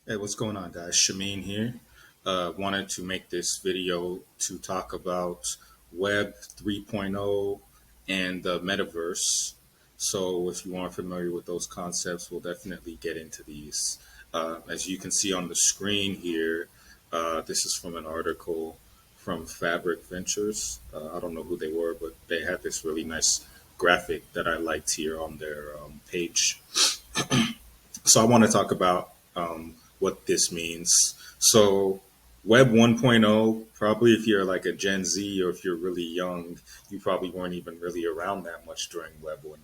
Hey, what's going on, guys? Shameen here. Wanted to make this video to talk about Web 3.0 and the Metaverse. So, if you aren't familiar with those concepts, we'll definitely get into these. As you can see on the screen here, this is from an article from Fabric Ventures. I don't know who they were, but they had this really nice graphic that I liked here on their page. So I want to talk about what this means. So Web 1.0, probably if you're like a Gen Z or if you're really young, you probably weren't even really around that much during Web 1.0.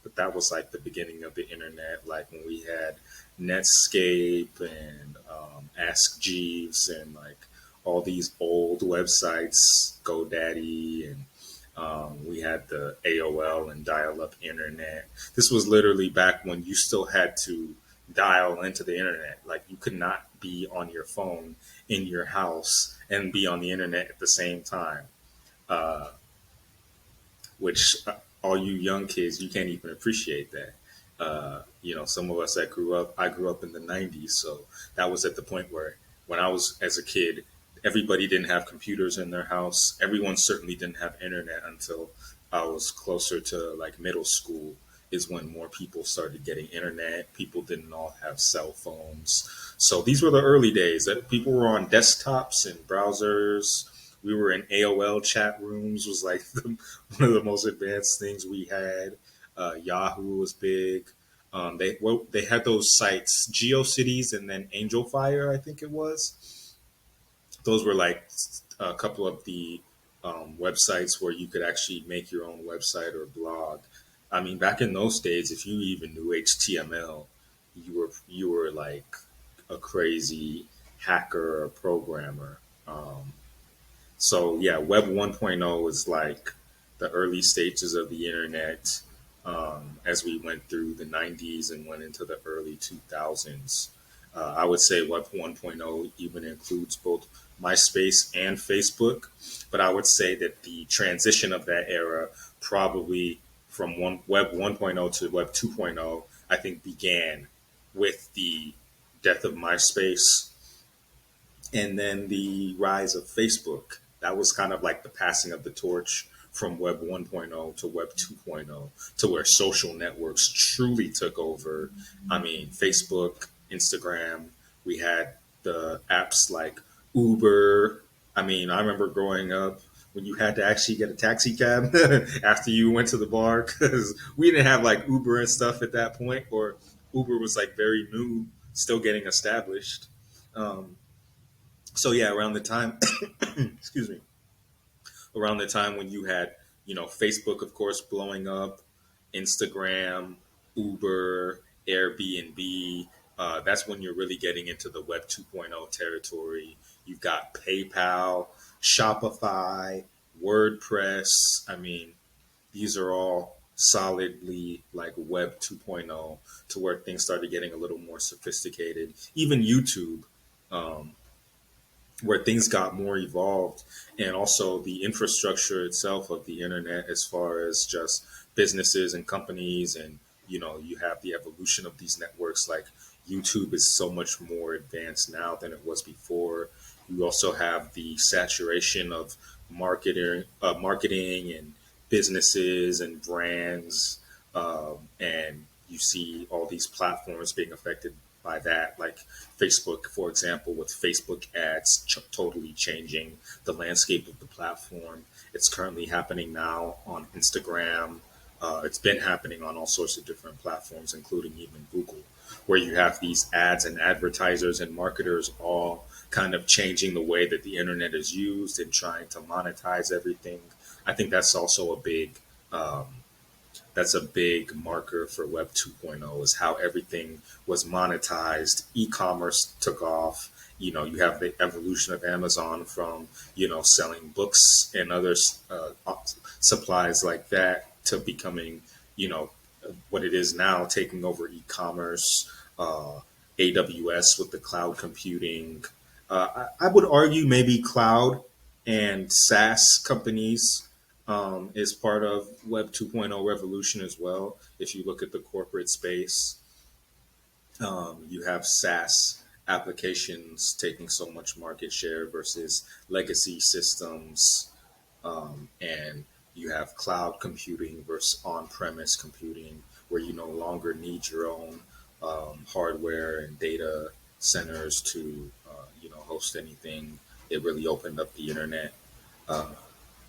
But that was like the beginning of the internet, like when we had Netscape and Ask Jeeves and like all these old websites, GoDaddy, and we had the AOL and dial up internet. This was literally back when you still had to dial into the internet. Like you could not be on your phone in your house and be on the internet at the same time, uh, which all you young kids, you can't even appreciate that. Some of us that I grew up in the 90s. So that was at the point where when I was as a kid, everybody didn't have computers in their house. Everyone certainly didn't have internet until I was closer to like middle school is when more people started getting internet. People didn't all have cell phones. So these were the early days that people were on desktops and browsers. We were in AOL chat rooms was like one of the most advanced things we had. Yahoo was big. They had those sites, GeoCities and then Angel Fire, I think it was. Those were like a couple of the websites where you could actually make your own website or blog. I mean, back in those days, if you even knew HTML, you were like a crazy hacker or programmer. So yeah, Web 1.0 is like the early stages of the internet as we went through the 90s and went into the early 2000s. I would say Web 1.0 even includes both MySpace and Facebook, but I would say that the transition of that era probably from Web 1.0 to Web 2.0, I think began with the death of MySpace and then the rise of Facebook. That was kind of like the passing of the torch from Web 1.0 to Web 2.0 to where social networks truly took over. I mean, Facebook, Instagram, we had the apps like Uber. I mean, I remember growing up when you had to actually get a taxi cab after you went to the bar because we didn't have like Uber and stuff at that point, or Uber was like very new, still getting established. Um, so yeah, around the time, excuse me, around the time when you had, Facebook, of course, blowing up, Instagram, Uber, Airbnb, that's when you're really getting into the Web 2.0 territory. You've got PayPal, Shopify, WordPress. I mean, these are all solidly like Web 2.0 to where things started getting a little more sophisticated. Even YouTube. Um, where things got more evolved and also the infrastructure itself of the internet as far as just businesses and companies and you have the evolution of these networks like YouTube is so much more advanced now than it was before. You also have the saturation of marketing and businesses and brands, and you see all these platforms being affected by that, like Facebook, for example, with Facebook ads totally changing the landscape of the platform. It's currently happening now on Instagram. It's been happening on all sorts of different platforms, including even Google, where you have these ads and advertisers and marketers all kind of changing the way that the internet is used and trying to monetize everything. I think um, that's a big marker for Web 2.0 is how everything was monetized. E-commerce took off. You have the evolution of Amazon from, selling books and other supplies like that to becoming, you know, what it is now, taking over e-commerce, AWS with the cloud computing. I would argue maybe cloud and SaaS companies is part of Web 2.0 revolution as well. If you look at the corporate space, you have SaaS. applications taking so much market share versus legacy systems, and you have cloud computing versus on-premise computing, where you no longer need your own hardware and data centers to host anything. It really opened up the internet. Uh,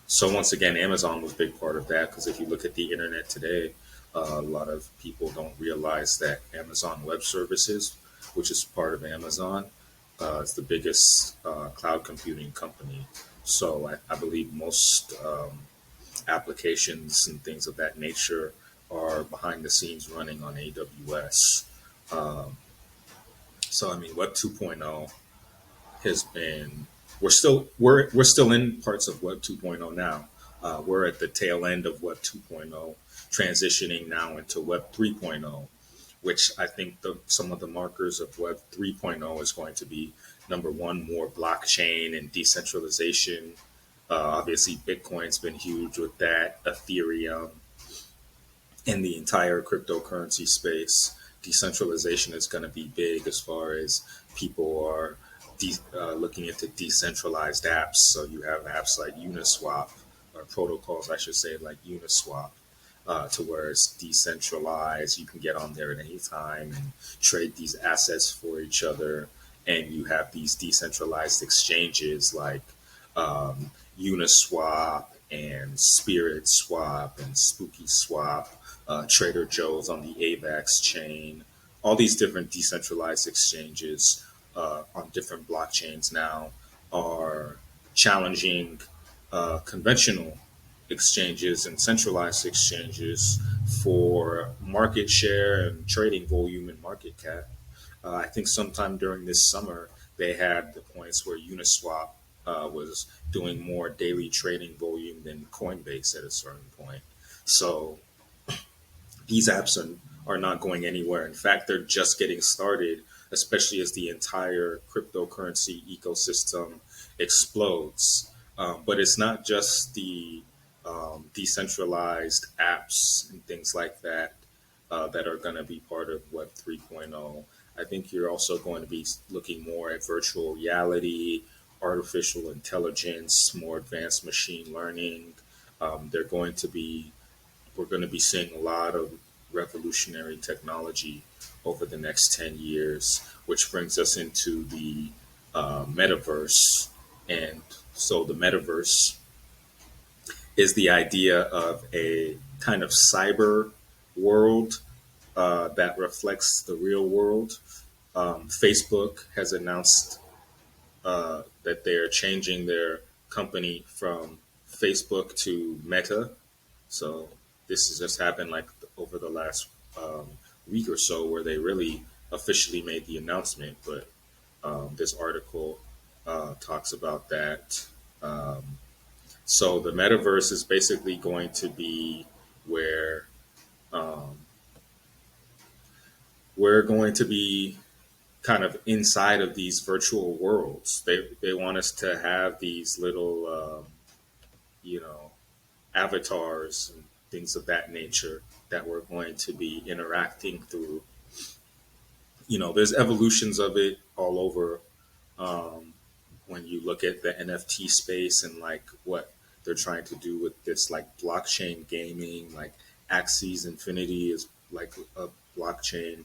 so once again, Amazon was a big part of that because if you look at the internet today, a lot of people don't realize that Amazon Web Services, which is part of Amazon, is the biggest cloud computing company. So I believe most applications and things of that nature are behind the scenes running on AWS. Um, so I mean, Web 2.0 has been we're still in parts of Web 2.0 now. We're at the tail end of Web 2.0, transitioning now into Web 3.0, which I think some of the markers of Web 3.0 is going to be number one, more blockchain and decentralization. Obviously, Bitcoin's been huge with that, Ethereum, in the entire cryptocurrency space. Decentralization is going to be big as far as people are looking into decentralized apps. So you have apps like Uniswap, or protocols, I should say, like Uniswap, to where it's decentralized. You can get on there at any time and trade these assets for each other. And you have these decentralized exchanges like Uniswap and Spirit Swap and Spooky Swap, Trader Joe's on the AVAX chain, all these different decentralized exchanges on different blockchains now are challenging conventional exchanges and centralized exchanges for market share and trading volume and market cap. I think sometime during this summer, they had the points where Uniswap was doing more daily trading volume than Coinbase at a certain point. So these apps are not going anywhere. In fact, they're just getting started, especially as the entire cryptocurrency ecosystem explodes. But it's not just the decentralized apps and things like that that are going to be part of Web 3.0. I think you're also going to be looking more at virtual reality, artificial intelligence, more advanced machine learning. They're going to be we're going to be seeing a lot of revolutionary technology over the next 10 years, which brings us into the metaverse. And so the metaverse is the idea of a kind of cyber world that reflects the real world. Facebook has announced that they're changing their company from Facebook to Meta. So this has just happened like over the last week or so, where they really officially made the announcement. But this article talks about that. So the metaverse is basically going to be where um, we're going to be kind of inside of these virtual worlds. They want us to have these little you know avatars and things of that nature that we're going to be interacting through. There's evolutions of it all over. Um, when you look at the NFT space and like what they're trying to do with this, like blockchain gaming, like Axie Infinity is like a blockchain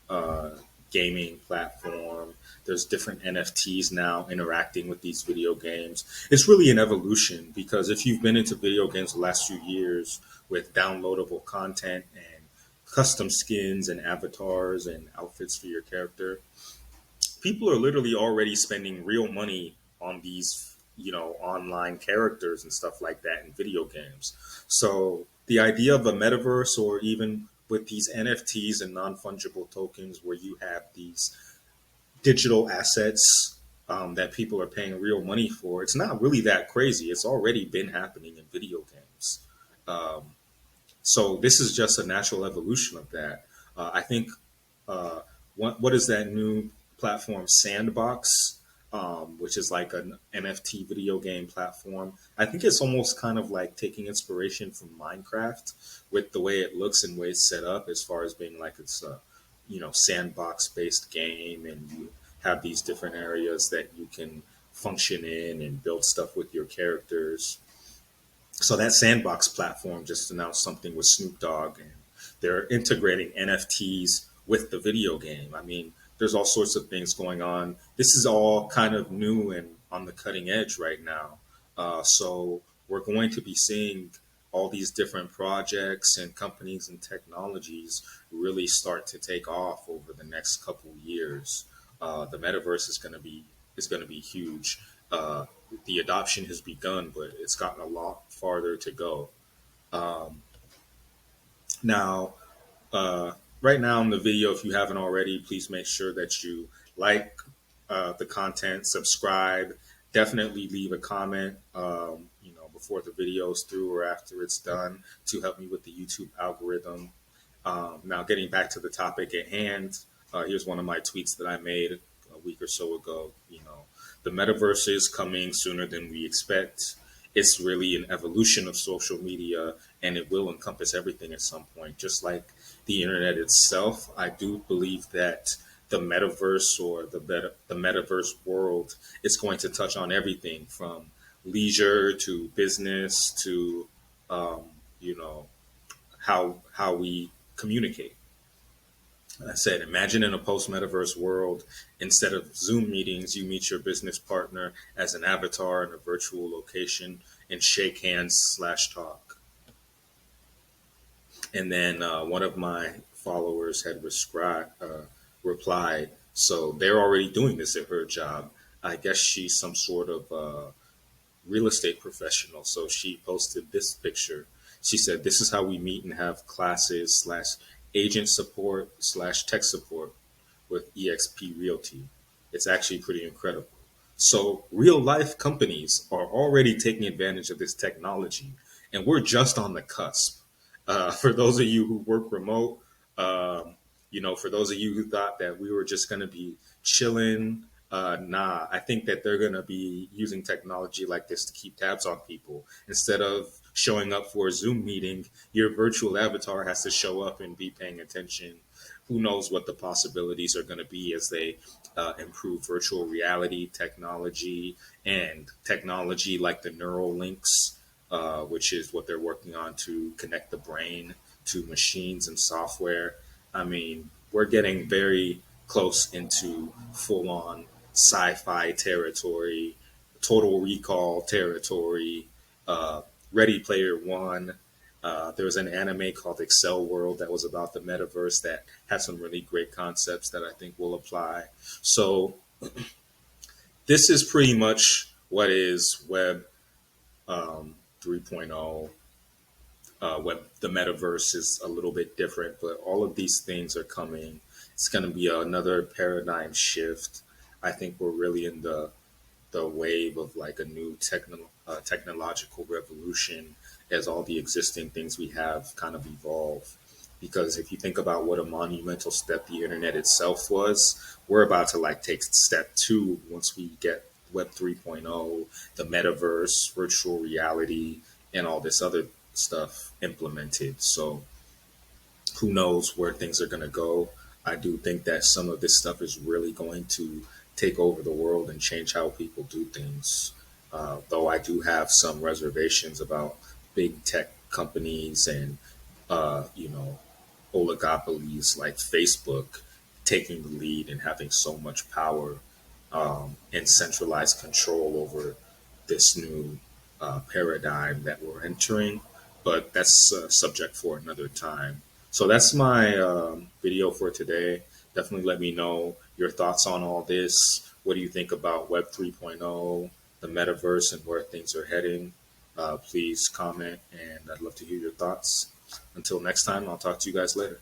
uh, gaming platform. There's different NFTs now interacting with these video games. It's really an evolution because if you've been into video games the last few years with downloadable content and custom skins and avatars and outfits for your character, people are literally already spending real money on these, online characters and stuff like that in video games. So the idea of a metaverse, or even with these NFTs and non fungible tokens, where you have these digital assets that people are paying real money for, it's not really that crazy. It's already been happening in video games. Um, so this is just a natural evolution of that. I think what is that new platform, Sandbox, which is like an NFT video game platform. I think it's almost kind of like taking inspiration from Minecraft with the way it looks and way it's set up, as far as being like it's a sandbox based game, and have these different areas that you can function in and build stuff with your characters. So that Sandbox platform just announced something with Snoop Dogg, and they're integrating NFTs with the video game. I mean, there's all sorts of things going on. This is all kind of new and on the cutting edge right now. So we're going to be seeing all these different projects and companies and technologies really start to take off over the next couple years. The metaverse is going to be huge. The adoption has begun, but it's gotten a lot farther to go. Um, now, uh, right now in the video, if you haven't already, please make sure that you like the content, subscribe, definitely leave a comment, before the video is through or after it's done to help me with the YouTube algorithm. Now, getting back to the topic at hand, here's one of my tweets that I made a week or so ago. The metaverse is coming sooner than we expect. It's really an evolution of social media, and it will encompass everything at some point, just like the internet itself. I do believe that the metaverse or the metaverse world is going to touch on everything from leisure to business to um, you know how we communicate. I said, imagine in a post metaverse world, instead of Zoom meetings, you meet your business partner as an avatar in a virtual location and shake hands slash talk. And then one of my followers had replied, so they're already doing this at her job. I guess she's some sort of real estate professional. So she posted this picture. She said, "This is how we meet and have classes slash agent support slash tech support with EXP Realty." It's actually pretty incredible. So real life companies are already taking advantage of this technology, and we're just on the cusp. For those of you who work remote, for those of you who thought that we were just going to be chilling, nah, I think that they're going to be using technology like this to keep tabs on people. Instead of showing up for a Zoom meeting, your virtual avatar has to show up and be paying attention. Who knows what the possibilities are going to be as they improve virtual reality technology and technology like the neural links, which is what they're working on to connect the brain to machines and software. I mean, we're getting very close into full on sci fi territory, total recall territory, uh, Ready Player One. There was an anime called Excel World that was about the metaverse that had some really great concepts that I think will apply. So, this is pretty much what is Web 3.0. Web The metaverse is a little bit different, but all of these things are coming. It's going to be another paradigm shift. I think we're really in the wave of like a new technological revolution as all the existing things we have kind of evolve. Because if you think about what a monumental step the internet itself was, we're about to like take step two once we get Web 3.0, the metaverse, virtual reality, and all this other stuff implemented. So who knows where things are going to go. I do think that some of this stuff is really going to take over the world and change how people do things. Though I do have some reservations about big tech companies and, oligopolies like Facebook taking the lead and having so much power and centralized control over this new paradigm that we're entering. But that's a subject for another time. So that's my video for today. Definitely let me know your thoughts on all this. What do you think about Web 3.0, the metaverse, and where things are heading? Please comment, and I'd love to hear your thoughts. Until next time, I'll talk to you guys later.